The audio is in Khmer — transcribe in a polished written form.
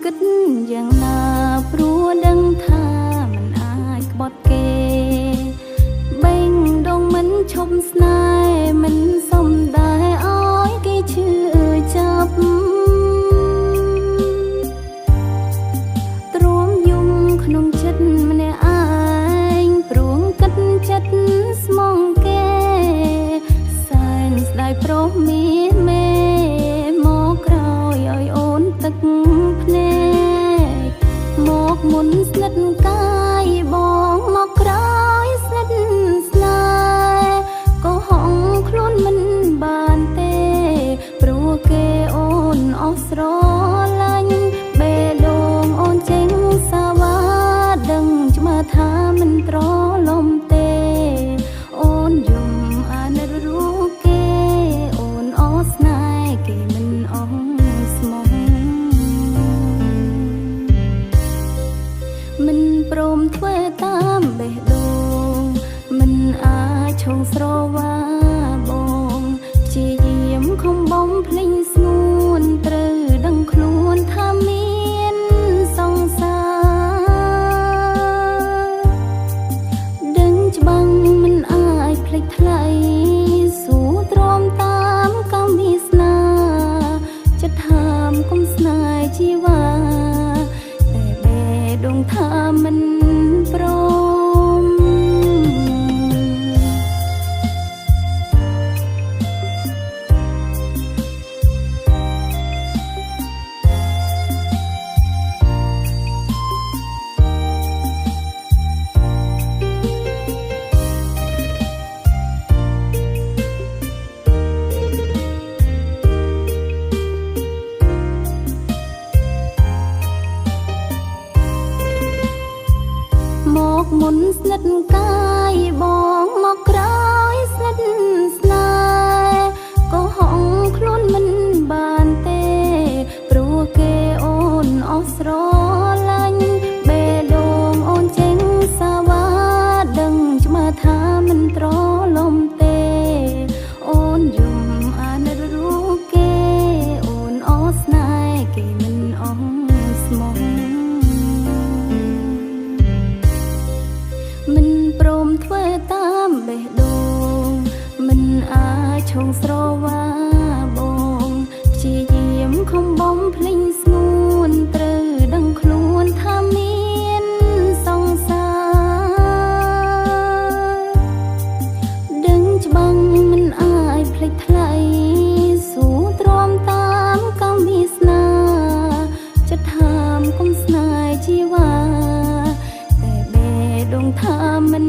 គិតយ៉ាងណាព្រោះដឹងថាមិនអាចក្បត់គេបេងដងមិនឈប់ស្នេហ៍មិនសមដែរឲ្យគេឈឺចាប់ទ្រាំយំក្នុងចិត្តម្នាក់ឯងព្រោះគិតចិត្តស្មងគេសែនស្ដាយប្រុសមានមេមកក្រោយឲ្យអូនទឹកភ្នែកមកមុនស្និទ្ធកាយបងមកក្រោយស្និទ្ធស្នេហ៍ក៏ហងខ្លួនមិនបានទេព្រោះគេអូនអស់ស្រឡាញ់បេះដូងអូនចេញសាវ៉ាដឹងច្បាស់ថាមិនត្រឡំទេអូនយំអាណិតរូបគេអូនអស់ស្នេហ៍គេមិនអស់ស្មោះមិនព្រមធ្វើតាមបេះដូងមិនអាចឈងស្រវាបងព្យាយាមខំបំភ្លេងស្ងួនត្រូវដឹងខ្លួនថាមានសង្សារដឹងច្បាំងមិនអាចភ្លេចថ្លៃសួរទ្រាំតាមកម្មវាសនាចិត្តថាមគុំស្នេហ៍ជីវ៉ាតែបេះដូងថាមិនព្រមមកមុនស្និទ្ធកាយបងមកក្រោយស្និទ្ធស្នេហ៍ក៏ហងខ្លួនមិនបានទេព្រោះគេអូនអស់ស្រឡាញ់បេះដូងអូនចេញសាវ៉ាដឹងច្បាស់ថាមិនត្រឡំទេអូនយំអាណិតរូបគេអូនអស់ស្នេហ៍គេមិនអស់ស្មោះមិនព្រមធ្វើតាមបេះដូងមិនអាចឈងស្រវាបងព្យាយាមខំបំភ្លេងស្ងួនត្រូវដឹងខ្លួនថាមានសង្សារដឹងច្បាំងមិនអាចភ្លេចថ្លៃសួរទ្រាំតាមកម្មវាសនាចិត្តថាមគុំស្នេហ៍ជីវ៉ាតែបេះដូងថាមិន